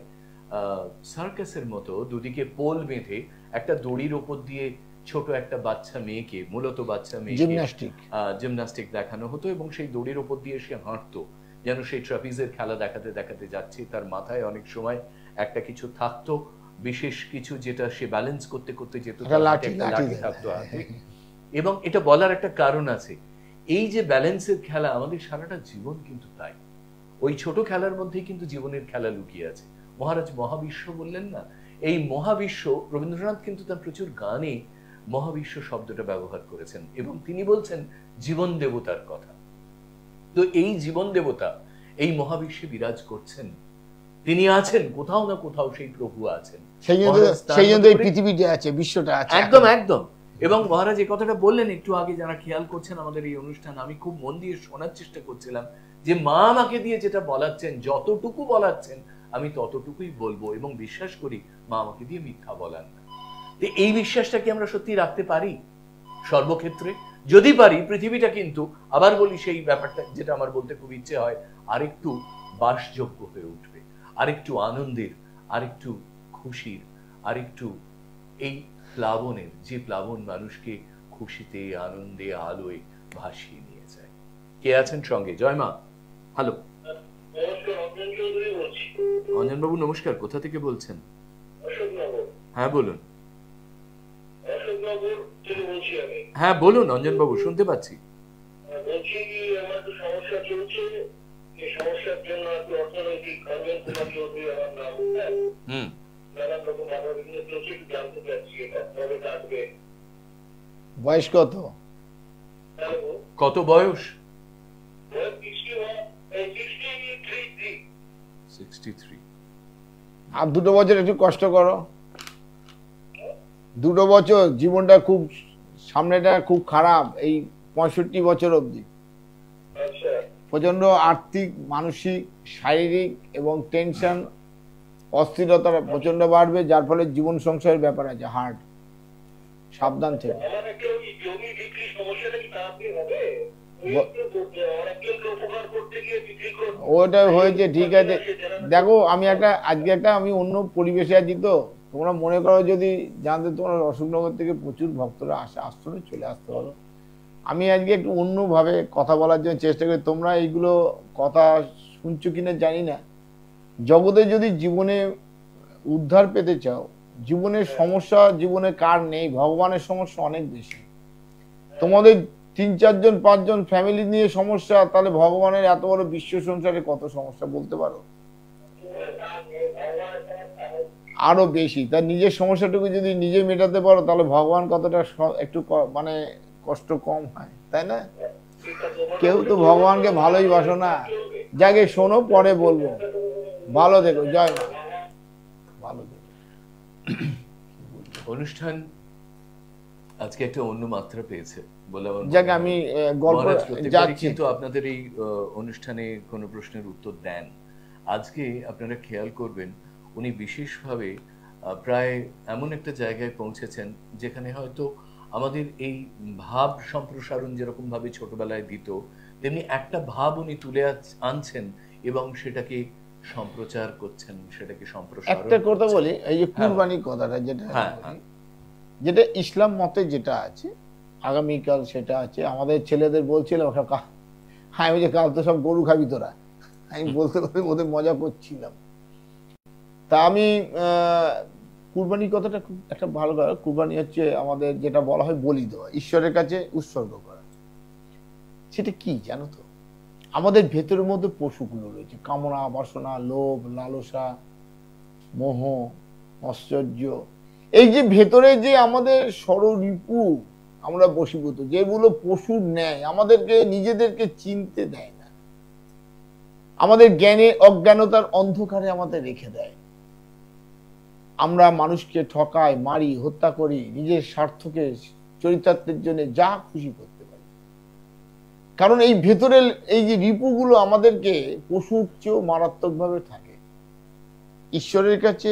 সার্কাসের মতো দুদিকে পোল বেঁধে একটা দড়ির ওপর দিয়ে ছোট একটা বাচ্চা মেয়েকে, মূলত বাচ্চা মেয়ে, জিমন্যাস্টিক দেখানো হতো এবং সেই দড়ির ওপর দিয়ে সে হাঁটতো যেন সেই ট্রাপিজের খেলা দেখাতে দেখাতে যাচ্ছে। তার মাথায় অনেক সময় একটা কিছু থাকতো, বিশেষ কিছু, যেটা সে ব্যালেন্স করতে করতে যেত, লাঠি থাকতো হাতে। এবং এটা বলার একটা কারণ আছে, এই যে ব্যালেন্সের খেলা আমাদের সারাটা জীবন কিন্তু তাই, ওই ছোট খেলার মধ্যেই কিন্তু জীবনের খেলা লুকিয়ে আছে। মহারাজ মহাবিশ্ব বললেন না, এই মহাবিশ্ব, রবীন্দ্রনাথ কিন্তু তার প্রচুর গানে মহাবিশ্ব শব্দটা ব্যবহার করেছেন এবং তিনি বলছেন জীবন দেবতার কথা। তো এই জীবন দেবতা এই মহাবিশ্বে বিরাজ করছেন, তিনি আছেন কোথাও না কোথাও, সেই প্রভু আছেন, সেই জন্য এই পৃথিবীটা আছে, বিশ্বটা আছে। একদম একদম। এবং মহারাজ এই কথাটা বললেন একটু আগে, যারা খেয়াল করছেন আমাদের এই অনুষ্ঠান, আমি খুব মন দিয়ে শোনার চেষ্টা করছিলাম যে মা আমাকে দিয়ে যেটা বলাচ্ছেন, যতটুকু বলাচ্ছেন আমি ততটুকুই বলবো এবং বিশ্বাস করি মা আমাকে দিয়ে মিথ্যা বলান না। এই বিশ্বাসটা কি আমরা সত্যি রাখতে পারি সর্বক্ষেত্রে? যদি পারি, পৃথিবীটা কিন্তু, আবার বলি সেই ব্যাপারটা যেটা আমার বলতে খুব ইচ্ছে হয়, আরেকটু বাসযোগ্য হয়ে উঠবে, আরেকটু আনন্দের, আরেকটু খুশির, আরেকটু এই প্লাবনের, যে প্লাবন মানুষকে খুশিতে, আনন্দে, আলোয় ভাসিয়ে নিয়ে যায়। কে আছেন সঙ্গে? জয়মা, হ্যালো। অঞ্জন বাবু নমস্কার, কোথা থেকে বলছেন? হ্যাঁ বলুন। হ্যাঁ বলুন অঞ্জন বাবু, শুনতে পাচ্ছি। বয়স কত? কত বয়স? 63। আর 2 বছর একটু কষ্ট করো, 2 বছর, জীবনটা খুব সামনেটা খুব খারাপ, এই 65 বছর অবধি প্রচন্ড আর্থিক, মানসিক, শারীরিক এবং টেনশন, অস্থিরতা প্রচন্ড বাড়বে, যার ফলে জীবন সংসারের ব্যাপার আছে, হার্ড, সাবধান থেকে। ওটা হয়েছে, ঠিক আছে। দেখো আমি আজকে আমি অন্য পরিবেশে আছি, তো তোমরা মনে করো যদি জানতে, তোমরা অশোকনগর থেকে প্রচুর ভক্তরা আসতো, চলে আসতে পারো। আমি আজকে একটু অন্যভাবে কথা বলার জন্য চেষ্টা করি, তোমরা এইগুলো কথা শুনছো কিনা জানি না। জগতে যদি জীবনে উদ্ধার পেতে চাও, জীবনের সমস্যা জীবনে কার নেই, ভগবানের সমস্যা অনেক বেশি। তোমাদের 3-4 জন 5 জন ফ্যামিলি নিয়ে সমস্যা, তাহলে ভগবানের এত বড় বিশ্ব সংসারে কত সমস্যা বলতে পারো? আরো বেশি। তার নিজের সমস্যাটুকু যদি নিজে মেটাতে পারো, তাহলে ভগবান কতটা একটু মানে কষ্ট কম হয়, তাই না? কেউ তো ভগবানকে ভালোই বাসো না। যাকে শোনো, পরে বলবো। ভালো দেখো, জয় মা। ভালো দেখো। অনুষ্ঠান আজকে একটা অন্য মাত্রা পেয়েছে বলে আমার যাকে আমি গল্প যাচ্ছি, কিন্তু আপনাদের এই অনুষ্ঠানে কোনো প্রশ্নের উত্তর দেন। আজকে আপনারা খেয়াল করবেন উনি বিশেষভাবে প্রায় এমন একটা জায়গায় পৌঁছেছেন যেখানে হয়তো আমাদের এই ভাব সম্প্রসারণ যেরকম ভাবে ছোটবেলায় দিত, তেমনি একটা ভাব উনি তুলে আনছেন এবং সেটাকে সম্প্রচার করছেন, সেটাকে সম্প্রসারণ। একটা কথা বলি, এই যে কুরবানি কথাটা যেটা ইসলাম মতে যেটা আছে, আগামীকাল সেটা আছে। আমাদের ছেলেদের বলছিলাম, আমি যে কাল তো সব গরু খাবি তোরা, আমি বলতে বলতে ওদের মজা করছিলাম। তা আমি কুরবানির কথাটা খুব একটা ভালো কথা। কুরবানি হচ্ছে আমাদের যেটা বলা হয় বলি দেওয়া, ঈশ্বরের কাছে উৎসর্গ করা। সেটা কি জানো তো? আমাদের ভেতরের মধ্যে পশুগুলো রয়েছে, কামনা, বাসনা, লোভ, লালসা, মোহ, আশ্চর্য। এই যে ভেতরে যে আমাদের ষড়রিপু আমরা বশীভূত, যেগুলো পশুর ন্যায় আমাদেরকে নিজেদেরকে চিনতে দেয় না, আমাদের জ্ঞানে অজ্ঞানতার অন্ধকারে আমাদের রেখে দেয়। আমরা মানুষকে ঠকাই, মারি, হত্যা করি, নিজের স্বার্থকে চরিতার্থের জন্য যা খুশি করতে পারি। কারণ এই ভেতরের এই যে রিপুগুলো আমাদেরকে পশুর চেয়েও মারাত্মকভাবে থাকে। ঈশ্বরের কাছে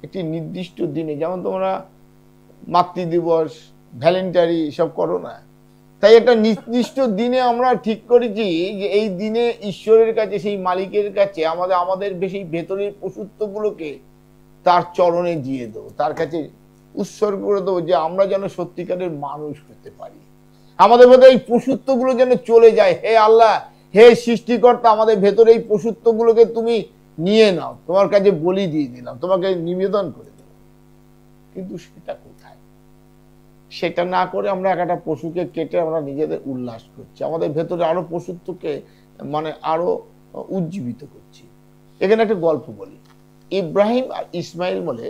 একটি নির্দিষ্ট দিনে, যেমন তোমরা মাতৃদিবস, ভ্যালেন্টারি সব করো না, তাই একটা নির্দিষ্ট দিনে আমরা ঠিক করেছি যে এই দিনে ঈশ্বরের কাছে, সেই মালিকের কাছে আমাদের বেশি ভেতরের পশুত্বগুলোকে তার চরণে দিয়ে দেবো, তার কাছে উৎসর্গ করে দেবো, যে আমরা যেন সত্যিকারের মানুষ হতে পারি। আমাদের ভেতরে এই পশুত্বগুলো যেন চলে যায়। হে আল্লাহ, হে সৃষ্টিকর্তা, আমাদের ভেতরে এই পশুত্বগুলোকে তুমি নিয়ে নাও, তোমার কাছে বলি দিয়ে দিলাম, তোমাকে নিবেদন করে দিলাম। কিন্তু সেটা কোথায়? সেটা না করে আমরা একটা পশুকে কেটে আমরা নিজেদের উল্লাস করছি, আমাদের ভেতরে আরো পশুত্বকে মানে আরো উজ্জীবিত করছি। এখানে একটা গল্প বলি। ইব্রাহিম আর ইসমাইল বলে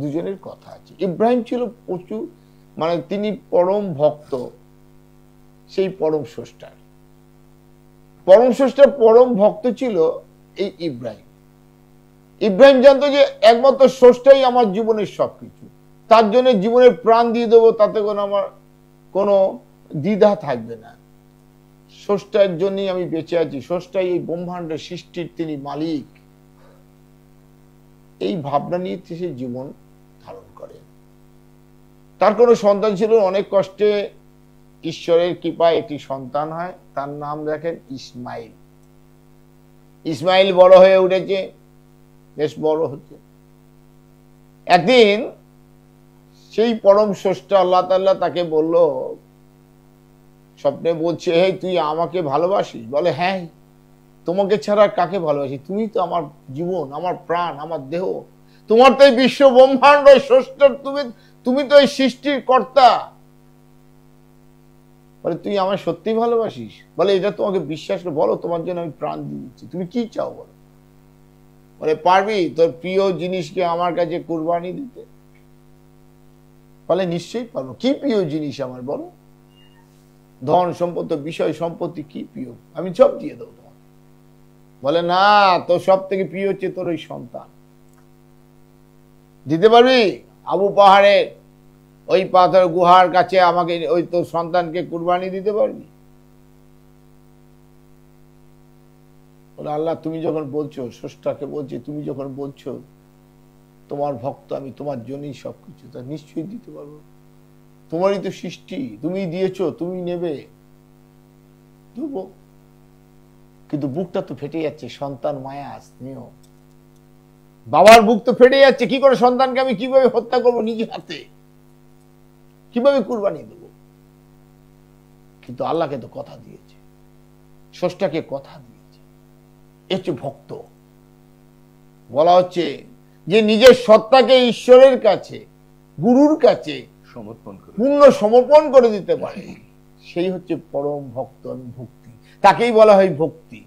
দুজনের কথা আছে। ইব্রাহিম ছিল প্রচুর, মানে তিনি পরম ভক্ত সেই পরম স্রষ্টার। পরম ভক্ত ছিল এই ইব্রাহিম। ইব্রাহিম জানতো যে একমাত্র স্রষ্টাই আমার জীবনের সবকিছু, তার জন্য জীবনের প্রাণ দিয়ে দেবো, তাতে কোনো আমার কোনো দ্বিধা থাকবে না। স্রষ্টার জন্যই আমি বেঁচে আছি, স্রষ্টাই এই ব্রহ্মাণ্ডের সৃষ্টির তিনি মালিক। এই ভাবনা নিয়ে সে জীবন ধারণ করে। তার কোনো সন্তান ছিল, অনেক কষ্টে ঈশ্বরের কৃপায় একটি সন্তান হয়, তার নাম রাখেন ইসমাইল। ইসমাইল বড় হয়ে উঠেছে, বেশ বড় হচ্ছে। একদিন সেই পরম স্রষ্টা আল্লাহ তাআলা তাকে বলল, স্বপ্নে বলছে, হে তুই আমাকে ভালোবাসিস? বলে, হ্যাঁ, তোমাকে ছাড়া কাকে ভালোবাসি? তুমি তো আমার জীবন, আমার প্রাণ, আমার দেহ, তোমার তো এই বিশ্ব ব্রহ্মাণ্ড স্রষ্টার, তুমি তো এই সৃষ্টির কর্তা। বলে, তুই আমায় সত্যি ভালোবাসিস? বলে, এটা তোমাকে বিশ্বাস করে বলো, তোমার জন্য আমি প্রাণ দিয়ে দিচ্ছি, তুমি কি চাও বলো। বলে, পারবি তোর প্রিয় জিনিসকে আমার কাছে কুরবানি দিতে? বলে, নিশ্চয়ই পারবো। কি প্রিয় জিনিস আমার বলো? ধন সম্পত্তি, বিষয় সম্পত্তি, কি প্রিয়, আমি সব দিয়ে দেবো তোমার। বলে, না, তোর সব থেকে প্রিয় হচ্ছে তোর ওই সন্তান। দিতে পারবি? আবু পাহাড়ে ওই পাথর গুহার কাছে আমাকে ওই তোর সন্তানকে কুরবানি দিতে পারবি? বলে, আল্লাহ তুমি যখন বলছো, স্রষ্টাকে বলছি, তুমি যখন বলছো তোমার ভক্ত আমি, তোমার জন্যই সবকিছু, তা নিশ্চয়ই দিতে পারবো। তোমারই তো সৃষ্টি, তুমি দিয়েছো, তুমি নেবে, দেবো। কিন্তু বুকটা তো ফেটে যাচ্ছে, সন্তান মায়া স্নেহ, বাবার বুক তো ফেটে যাচ্ছে। কি করে সন্তানকে আমি কিভাবে হত্যা করবো নিজে হাতে, কিভাবে কুরবানি দেবো? কিন্তু আল্লাহকে তো কথা দিয়েছে, স্রষ্টাকে কথা দিয়েছে। এ হচ্ছে ভক্ত। বলা হচ্ছে যে নিজের সত্তাকে ঈশ্বরের কাছে, গুরুর কাছে পূর্ণ সমর্পণ করে দিতে পারে, সেই হচ্ছে পরম ভক্ত এবং ভক্তি। তাকেই বলা হয় ভক্তি,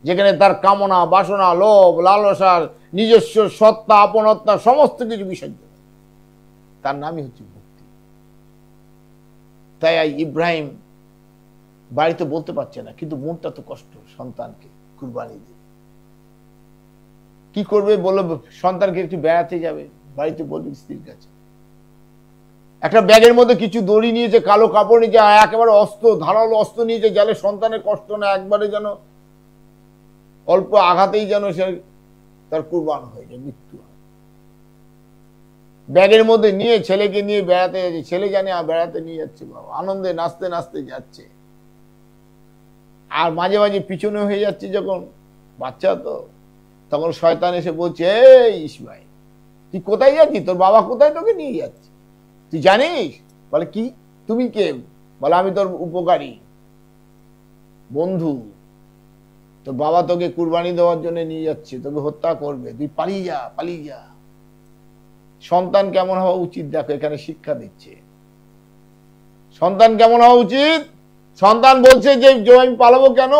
যেখানে তার কামনা, বাসনা, লোভ, লালসার নিজস্ব সত্তা, আপনত্তা সমস্ত কিছু বিসর্জন, তার নামই হচ্ছে ভক্তি। তাই ইব্রাহিম বাড়িতে বলতে পারছে না, কিন্তু মনটা তো কষ্ট, সন্তানকে কুরবানি দেবে। কি করবে? বললো সন্তানকে একটু বেড়াতে যাবে, বাড়িতে বলবে স্ত্রীর কাছে। একটা ব্যাগের মধ্যে কিছু দড়ি নিয়েছে, কালো কাপড় নিয়েছে, আর একেবারে অস্ত্র, ধারালো অস্ত্র নিয়েছে, যাতে সন্তানের কষ্ট না, একবারে যেন অল্প আঘাতেই যেন সে তার কুরবান হয়ে যায়, মৃত্যু হয়। ব্যাগের মধ্যে নিয়ে ছেলেকে নিয়ে বেড়াতে যাচ্ছে, ছেলে জানে বেড়াতে নিয়ে যাচ্ছে, বাবা আনন্দে নাচতে নাচতে যাচ্ছে, আর মাঝে মাঝে পিছনে হয়ে যাচ্ছে যখন, বাচ্চা তো, তখন শয়তান এসে বলছে, এই ইসমাইল তুই কোথায় যাচ্ছিস? তোর বাবা কোথায় তোকে নিয়ে যাচ্ছে, তুই জানিস? বলে কি? তুমি কে? বলে আমি তোর উপকারী বন্ধু, তোর বাবা তোকে কুরবানি দেওয়ার জন্য নিয়ে যাচ্ছে, তোকে হত্যা করবে, তুই পালিয়ে যা, পালিয়ে যা। সন্তান কেমন হওয়া উচিত দেখো, এখানে শিক্ষা দিচ্ছে। সন্তান কেমন হওয়া উচিত? সন্তান বলছে যে আমি পালাবো কেন?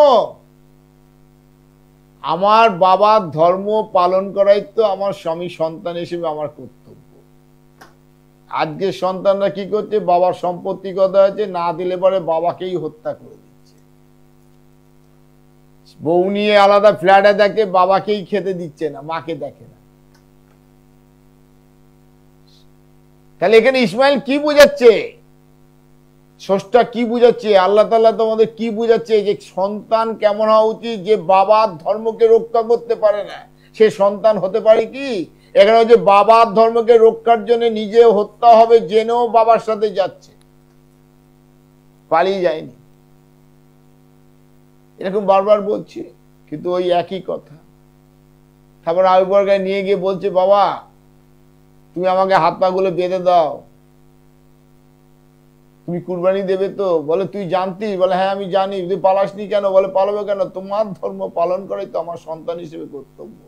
আমার বাবার ধর্ম পালন করাই তো আমার স্বামী সন্তান হিসেবে আমার কর্তব্য। আজকে সন্তানরা কি করছে? বাবার সম্পত্তি কথা আছে, না দিলে পরে বাবাকেই হত্যা করে দিচ্ছে। বউ নিয়ে আলাদা ফ্ল্যাটে দেখে, বাবাকেই খেতে দিচ্ছে না, মাকে দেখে না। তাহলে এখানে ইসমাইল কি বুঝাচ্ছে? স্রষ্টা কি বুঝাচ্ছে? আল্লাহ তাআলা তোমাদের কি বুঝাচ্ছে? যে সন্তান কেমন হওয়া উচিত? যে বাবার ধর্মকে রক্ষা করতে পারে না, সে সন্তান হতে পারে কি? এখানে হচ্ছে বাবার ধর্মকে রক্ষার জন্য নিজে হত্যা হবে জেনেও বাবার সাথে যাচ্ছে, পালিয়ে যায়নি। এরকম বারবার বলছে, কিন্তু ওই একই কথা। তারপর আবু বকর নিয়ে গিয়ে বলছে, বাবা তুমি আমাকে হাত পা গুলো বেঁধে দাও, তুমি কুরবানি দেবে তো? বলে তুই জানতিস? বলে হ্যাঁ আমি জানি। তুই পালাসনি কেন? বলে পালাবো কেন? তোমার ধর্ম পালন করাই তো আমার সন্তান হিসেবে কর্তব্য।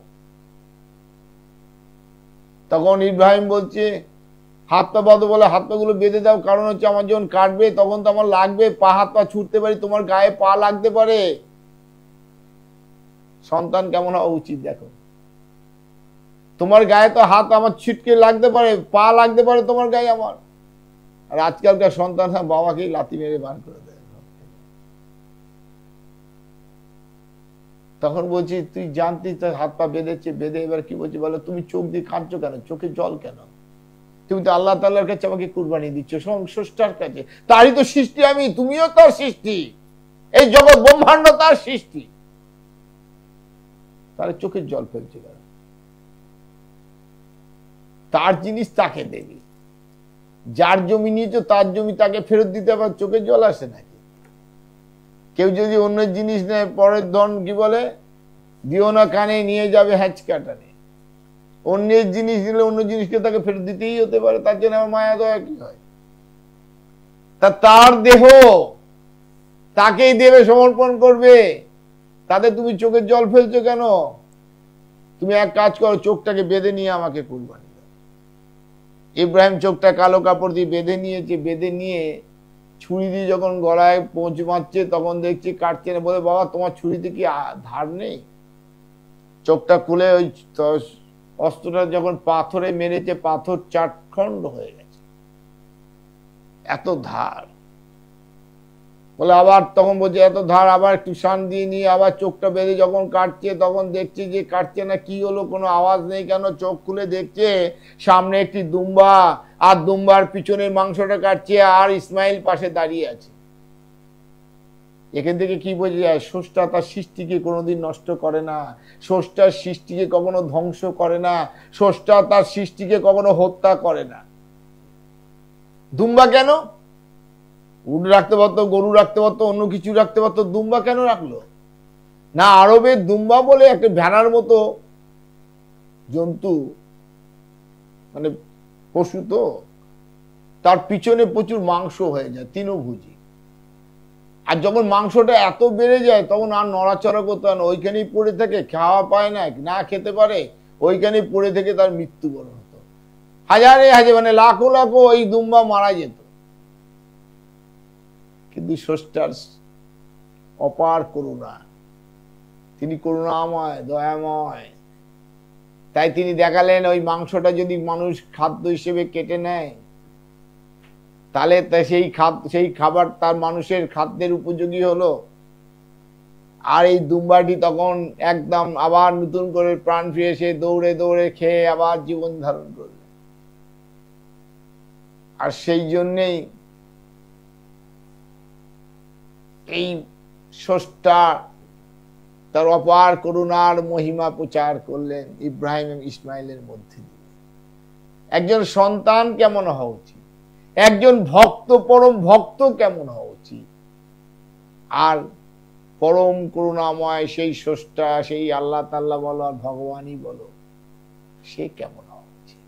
তখন ইব্রাহিম বলছে হাত পা বাঁধো, বলে হাত পা গুলো বেঁধে দাও, কারণ হচ্ছে আমার যখন কাটবে তখন তো আমার লাগবে, পা হাত পা ছুটতে পারি, তোমার গায়ে পা লাগতে পারে। সন্তান কেমন হওয়া উচিত দেখো, তোমার গায়ে তো হাত আমার ছিটকে লাগতে পারে, পা লাগতে পারে তোমার গায়ে আমার। আর আজকালকার সন্তান বাবাকেই লাথি মেরে বার করে দেয়। তখন বলছি তুই জানতিস হাত পা বেঁধেছে, বেঁধে এবার কি বলছি? বলে তুমি চোখ দিয়ে কাঁদছো কেন? চোখে জল কেন? তুমি তো আল্লাহ তাআলার কাছে আমাকে কুরবানি দিচ্ছ, স্রষ্টার কাছে, তারই তো সৃষ্টি আমি, তুমিও তার সৃষ্টি, এই জগৎ ব্রহ্মাণ্ড তার সৃষ্টি, তার চোখের জল ফেলছে কেন? তার জিনিস তাকে দেবে, যার জমি নিয়েছো তার জমি তাকে ফেরত দিতে, আবার চোখের জল আসে নাকি? কেউ যদি অন্যের জিনিস নেয়, পরের ধন কি বলে, দিও না কানে নিয়ে যাবে হ্যাচকাটানে। অন্যের জিনিস নিলে অন্য জিনিসকে তাকে ফেরত দিতেই হতে পারে, তার জন্য আমার মায়া দয়া কি হয়? তার দেহ তাকেই দেবে, সমর্পণ করবে, তাতে তুমি চোখের জল ফেলছো কেন? তুমি এক কাজ করো, চোখটাকে বেঁধে নিয়ে আমাকে কুরবানি দাও। ইব্রাহিম চোখটা কালো কাপড় দিয়ে বেঁধে নিয়েছে, বেঁধে নিয়ে ছুরি দিয়ে যখন গলায় পৌঁছে মারছে, তখন দেখছি কাটছে না। বলে বাবা তোমার ছুরিতে কি ধার নেই? চোখটা খুলে ওই অস্ত্রটা যখন পাথরে মেরেছে, পাথর চারখণ্ড হয়ে গেছে, এত ধার। বলে আবার, তখন বলছে এত ধার, আবার একটু শান দিয়ে নিয়ে আবার চোখটা বেঁধে যখন কাটছে, তখন দেখছে যে কাটছে না, কি হলো, কোনো আওয়াজ নেই কেন? চোখ খুলে দেখছে সামনে একটি দুম্বা, আর দুম্বার পিছনের মাংসটা কাটছে, আর ইসমাইল পাশে দাঁড়িয়ে আছে। এখান থেকে কি বোঝা যায়? স্রষ্টা তার সৃষ্টিকে কোনোদিন নষ্ট করে না, স্রষ্টার সৃষ্টিকে কখনো ধ্বংস করে না, স্রষ্টা তার সৃষ্টিকে কখনো হত্যা করে না। দুম্বা কেন? উট রাখতে পারতো, গরু রাখতে পারতো, অন্য কিছু রাখতে পারতো, দুম্বা কেন রাখলো না? আরবের দুম্বা বলে একটা ভেড়ার মতো জন্তু, মানে পশু, তো তার পিছনে প্রচুর মাংস হয়ে যায়, তৃণভোজী, আর যখন মাংসটা এত বেড়ে যায় তখন আর নড়াচড়া করতে হয় না, ওইখানেই পড়ে থাকে, খাওয়া পায় না, না খেতে পারে, ওইখানেই পড়ে থেকে তার মৃত্যুবরণ হতো। হাজারে হাজার মানে লাখো লাখো ওই দুম্বা মারা যেত। কিন্তু স্রষ্টার অপার করুণা, তিনি করুণাময়, দয়াময়, তাই তিনি দেখালেন ওই মাংসটা যদি মানুষ খাদ্য হিসেবে কেটে নেয় তাহলে সেই খাবার তার মানুষের খাদ্যের উপযোগী হলো। আর এই দুম্বাটি তখন একদম আবার নতুন করে প্রাণ ফিরে এসে দৌড়ে দৌড়ে খেয়ে আবার জীবন ধারণ করল। আর সেই জন্যেই এই স্রষ্টা তার অপার করুণার মহিমা প্রচার করলেন ইব্রাহিম এবং ইসমাইলের মধ্যে দিয়ে। একজন সন্তান কেমন হওয়া উচিত, একজন ভক্ত, পরম ভক্ত কেমন হওয়া উচিত, আর পরম করুণাময় সেই স্রষ্টা, সেই আল্লাহ তাআলা বলো আর ভগবানই বলো, সে কেমন হওয়া উচিত।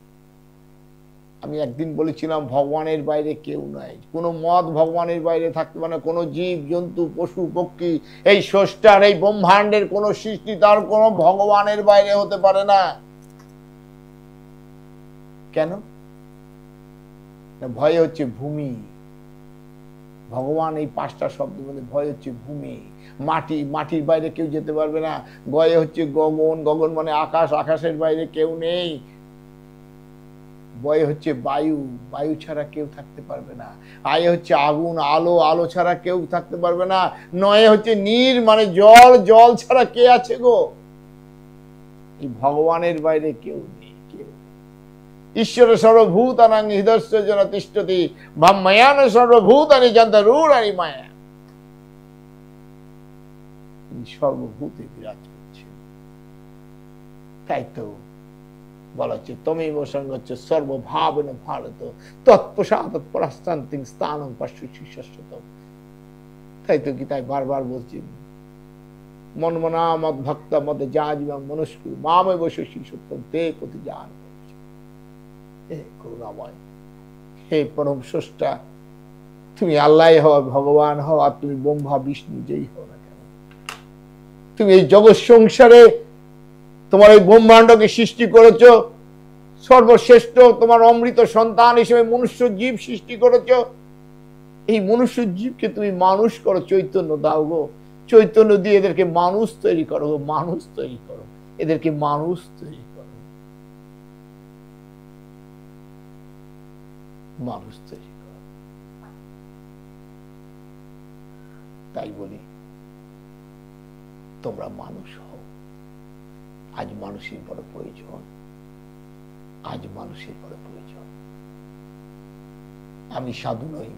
আমি একদিন বলেছিলাম ভগবানের বাইরে কেউ নাই, কোনো মত ভগবানের বাইরে থাকতে পারে না, কোনো জীব জন্তু পশু পক্ষী এই স্রষ্টার এই ব্রহ্মাণ্ডের কোনো সৃষ্টি তার কোনো ভগবানের বাইরে হতে পারে না। কেন? ভয় হচ্ছে ভূমি। ভগবান এই 5টা শব্দ বলে, ভয় হচ্ছে ভূমি, মাটি, মাটির বাইরে কেউ যেতে পারবে না। গয়ে হচ্ছে গগন, গগন মানে আকাশ, আকাশের বাইরে কেউ নেই। বয়ে হচ্ছে বায়ু, বায়ু ছাড়া কেউ থাকতে পারবে না। আয়ে হচ্ছে আগুন, আলো, আলো ছাড়া কেউ থাকতে পারবে না। নয়ে হচ্ছে নীর মানে জল, জল ছাড়া কে আছে গো? এই ভগবানের বাইরে কেউ নেই। কেউ ঈশ্বর সর্বভূতানাং হৃদস্য জন তিষ্ঠতি ব্রহ্ময়ান সর্বভূতানি যন্তরূঢ়ানি মায়া। তিনি সর্বভূতে বিরাজ করছেন। তাই তো বলা হচ্ছে তমেব সঙ্গচ্ছ সর্বভাবেন ভারত তৎপ্রসাদৎ পরাস্তান্তিং স্থানং পশ্যসি শাশ্বতম। তাই তো গীতায় বারবার বলছেন মন্মনা মদ ভক্ত মদ যাজিমাং মনুষ্কুল মামেব শশী সত্যম তে প্রতি জান। হে করুণাময়, হে পরম স্রষ্টা, তুমি আল্লাহ হও, ভগবান হও, আর তুমি ব্রহ্মা বিষ্ণু যেই হও না কেন, তুমি এই জগৎ সংসারে তোমার এই ব্রহ্মাণ্ডকে সৃষ্টি করেছ, সর্বশ্রেষ্ঠ তোমার অমৃত সন্তান হিসেবে মনুষ্য জীব সৃষ্টি করেছ। এই মনুষ্য জীবকে তুমি মানুষ করো, চৈতন্য দাও গো, চৈতন্য দিয়ে এদেরকে মানুষ তৈরি করো গো, মানুষ তৈরি করো, এদেরকে মানুষ তৈরি করো, মানুষ তৈরি করো। তাই বলি তোমরা মানুষ হও। আজ মানুষের বড় প্রয়োজন, আজ মানুষের বড় প্রয়োজন। আমি সাধু নই,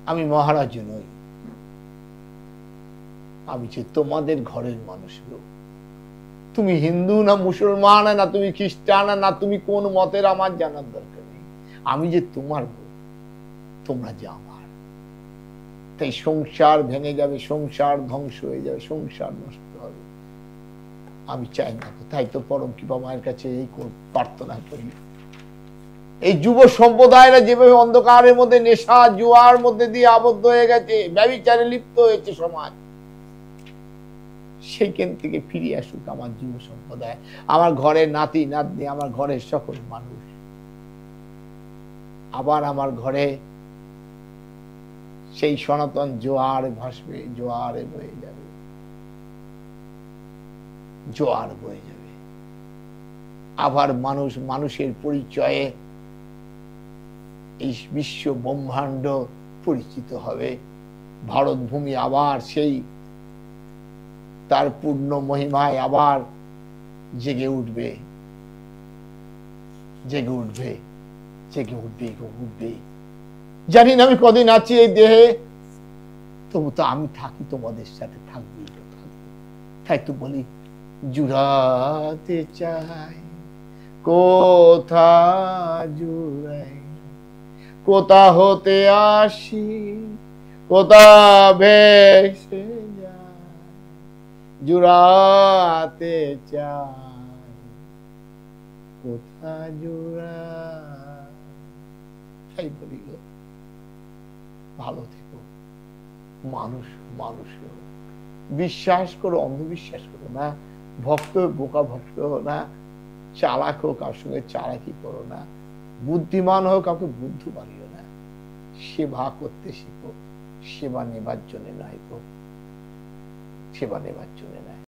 আমি মহারাজ নই, আমি যে তোমাদের ঘরের মানুষ গো। তুমি হিন্দু না মুসলমান না তুমি খ্রিস্টান না তুমি কোন মতের আমার জানার দরকার নেই। আমি যে তোমার গো, তোমরা যে আমার। তাই সংসার ভেঙে যাবে, সংসার ধ্বংস হয়ে যাবে, সংসার নষ্ট হবে, আমি চাই না। তাই তো পরম কৃপা মায়ের কাছে এই প্রার্থনা করি, এই যুব সম্প্রদায়রা যেভাবে অন্ধকারের মধ্যে নেশা জুয়ার মধ্যে দিয়ে আবদ্ধ হয়ে গেছে, ব্যভিচারে লিপ্ত হয়েছে সমাজ, সেইখান থেকে ফিরে আসুক আমার যুব সম্প্রদায়, আমার ঘরের নাতি নাতনি, আমার ঘরের সকল মানুষ। আবার আমার ঘরে সেই সনাতন জোয়ার ভাসবে, জোয়ারে বয়ে যাবে, জোয়ার বয়ে যাবে। আবার মানুষ মানুষের পরিচয়ে এই বিশ্ব ব্রহ্মাণ্ড পরিচিত হবে। ভারত ভূমি আবার সেই তার পূর্ণ মহিমায় আবার জেগে উঠবে, জেগে উঠবে, জেগে উঠবে, উঠবে। জানি না আমি কদিন আছি এই দেহে, তবু তো আমি থাকি, তোমাদের সাথে থাকবো। তাই তো বলি জুড়াতে চাই কোথা জুড়াই, কোথা হতে আসি কোথা ভেসে যায়, জুড়াতে চাই কোথা জুড়াই। তাই বলি গো, ভালো থেকো, মানুষ মানুষ হও। বিশ্বাস করো, অন্ধবিশ্বাস করো না। ভক্ত হয়ে বোকা ভক্ত হো না। চালাক হোক, কারোর সঙ্গে চালাকি করো না। বুদ্ধিমান হোক, কাউকে বুদ্ধু বানিও না। সেবা করতে শিখো, সেবা নেবার জন্য নয় গো, সেবা নেবার জন্য নয়।